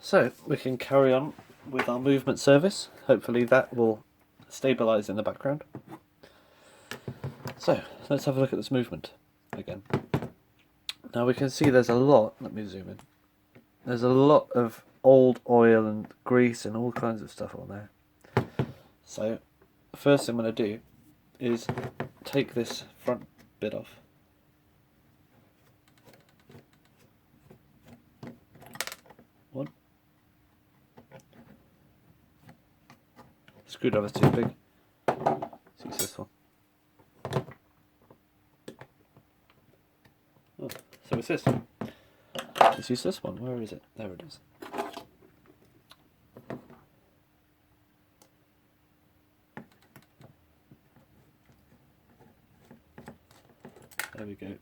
So we can carry on with our movement service. Hopefully that will stabilise in the background. So let's have a look at this movement again. Now we can see there's a lot, let me zoom in, there's a lot of old oil and grease and all kinds of stuff on there. So the first thing I'm going to do is take this front bit off. One. Screwdriver's too big. Let's use this one. Oh, so it's this. Let's use this one. Where is it? There it is. There we go.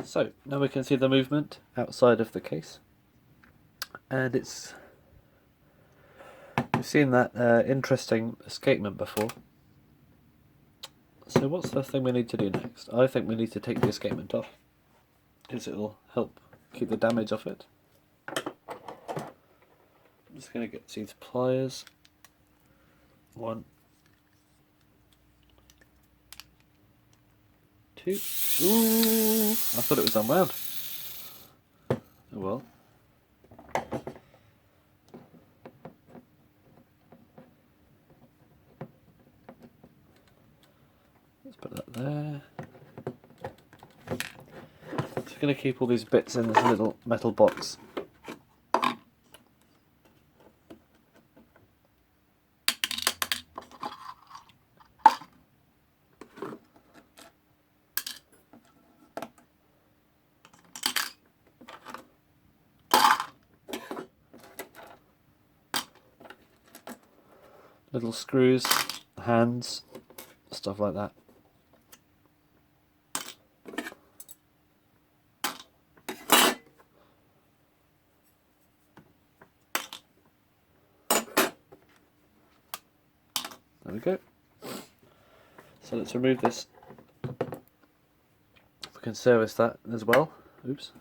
So now we can see the movement outside of the case, and we've seen that interesting escapement before. So what's the thing we need to do next? I think we need to take the escapement off, because it will help keep the damage off it. I'm just going to get these pliers. One, two. Ooh! I thought it was unwound. Oh well. Let's put that there. Just going to keep all these bits in this little metal box. Little screws, hands, stuff like that. There we go. So let's remove this. We can service that as well. Oops.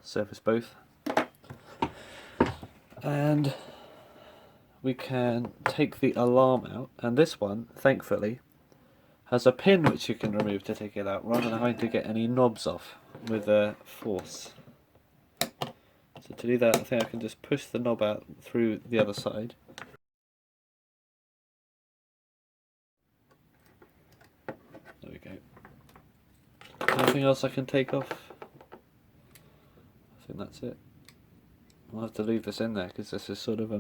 Service both. And we can take the alarm out, and this one, thankfully, has a pin which you can remove to take it out, rather than having to get any knobs off with a force. So to do that, I think I can just push the knob out through the other side. There we go. Anything else I can take off? I think that's it. I'll have to leave this in there because there's this sort of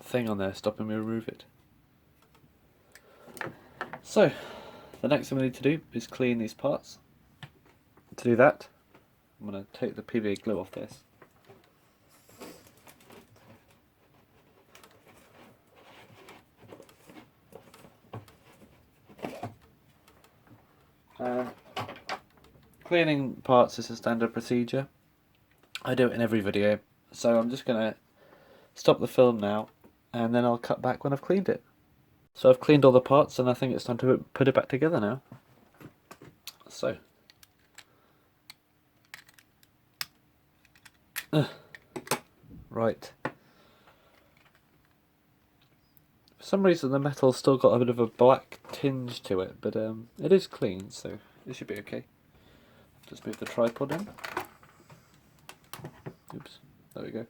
thing on there stopping me remove it. So the next thing we need to do is clean these parts. To do that, I'm going to take the PVA glue off this. Cleaning parts is a standard procedure. I do it in every video, so I'm just going to stop the film now and then I'll cut back when I've cleaned it. So I've cleaned all the parts and I think it's time to put it back together now. So right. For some reason the metal's still got a bit of a black tinge to it, but it is clean, so it should be okay. Just move the tripod in. Oops, there we go.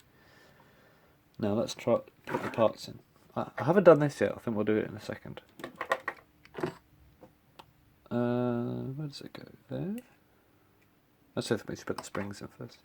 Now let's try put the parts in. I haven't done this yet, I think we'll do it in a second. Where does it go? There? Let's see if we should put the springs in first.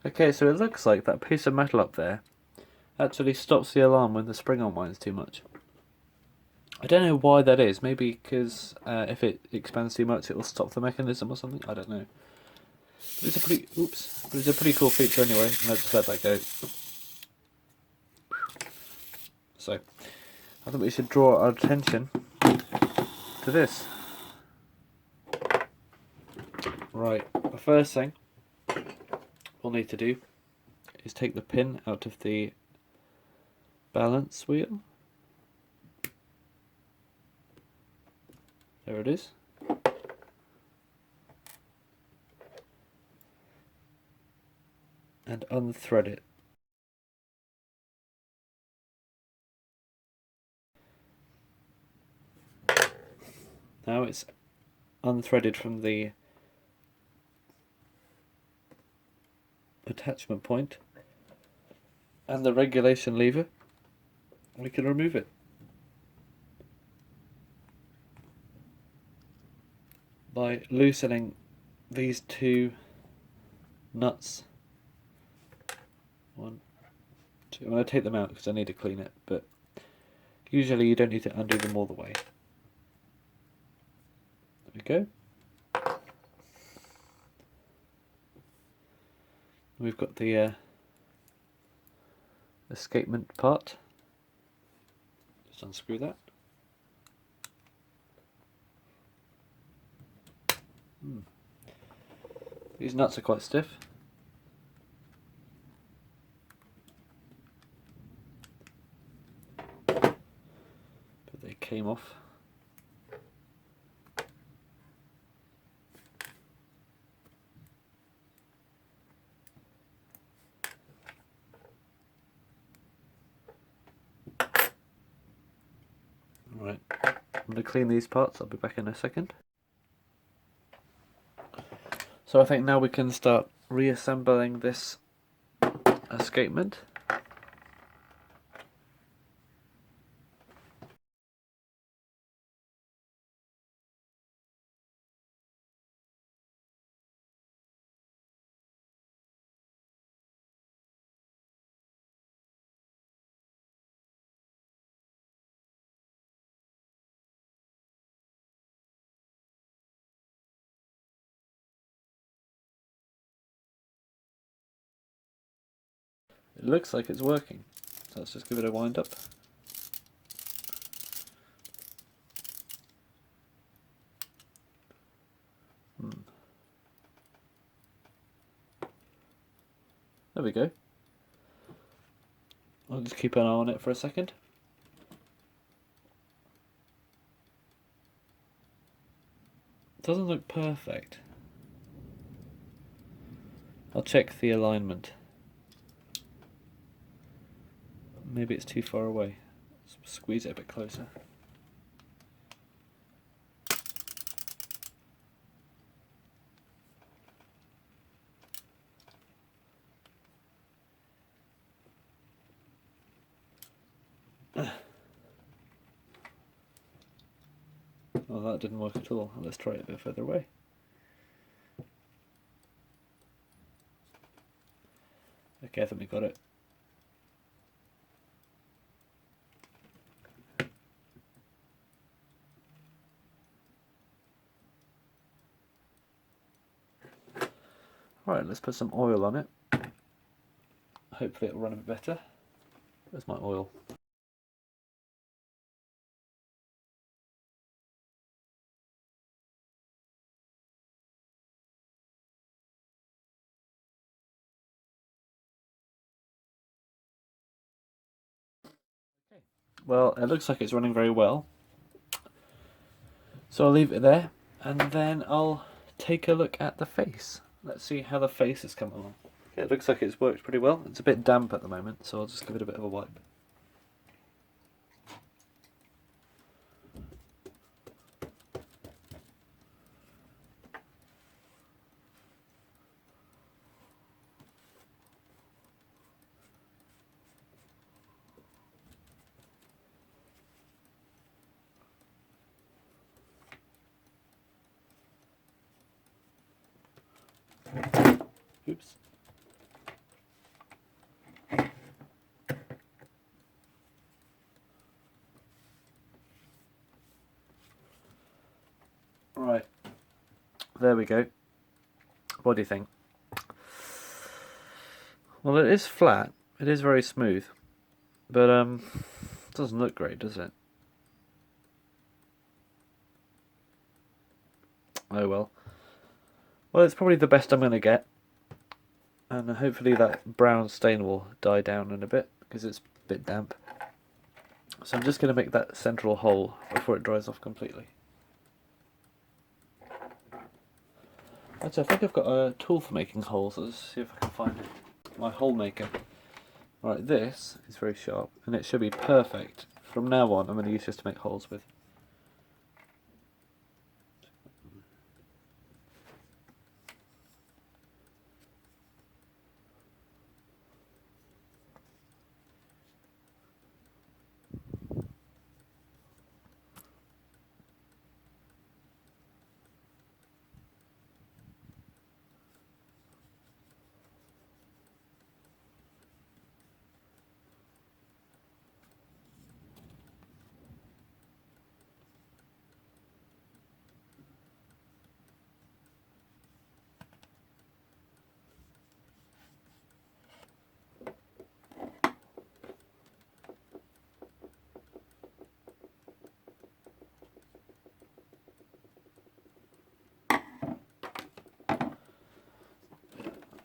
Okay, so it looks like that piece of metal up there actually stops the alarm when the spring unwinds too much. I don't know why that is. Maybe because if it expands too much, it will stop the mechanism or something. I don't know. But it's a pretty But it's a pretty cool feature anyway. And I'll just let that go. So I think we should draw our attention to this. Right. The first thing we'll need to do is take the pin out of the balance wheel. There it is. And unthread it. Now it's unthreaded from the attachment point and the regulation lever. We can remove it by loosening these two nuts. One, two. I'm going to take them out because I need to clean it, but usually you don't need to undo them all the way. There we go. We've got the escapement part. Just unscrew that. These nuts are quite stiff. But they came off. Right, I'm going to clean these parts. I'll be back in a second. So I think now we can start reassembling this escapement. It looks like it's working, so let's just give it a wind up. There we go. I'll just keep an eye on it for a second. It doesn't look perfect. I'll check the alignment. Maybe it's too far away. Let's squeeze it a bit closer. Well, that didn't work at all. Let's try it a bit further away. Okay, I think we got it. Alright, let's put some oil on it. Hopefully it'll run a bit better. Where's my oil? Okay. Well, it looks like it's running very well. So I'll leave it there, and then I'll take a look at the face. Let's see how the face has come along. Okay, it looks like it's worked pretty well. It's a bit damp at the moment, so I'll just give it a bit of a wipe. Oops. There we go. What do you think? Well, it is flat. It is very smooth. But, it doesn't look great, does it? Oh well. Well, it's probably the best I'm going to get. And hopefully that brown stain will die down in a bit, because it's a bit damp. So I'm just going to make that central hole before it dries off completely. Actually, I think I've got a tool for making holes. Let's see if I can find it. My hole maker. Right, this is very sharp, and it should be perfect. From now on, I'm going to use this to make holes with.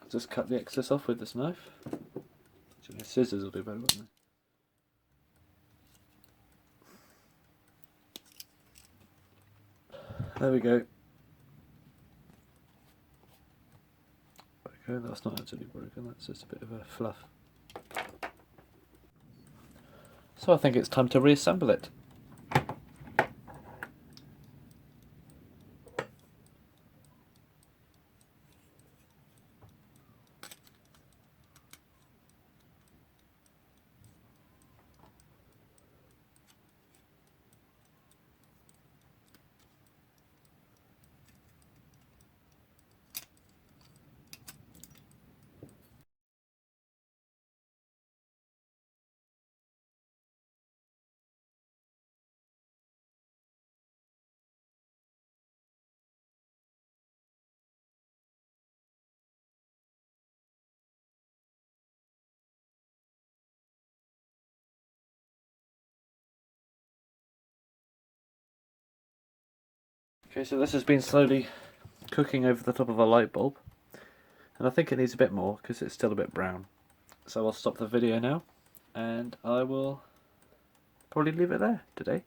Just cut the excess off with this knife. Actually, scissors will do better, won't they? There we go. Okay, that's not actually broken, that's just a bit of a fluff. So I think it's time to reassemble it. Okay, so this has been slowly cooking over the top of a light bulb, and I think it needs a bit more because it's still a bit brown. So I'll stop the video now, and I will probably leave it there today.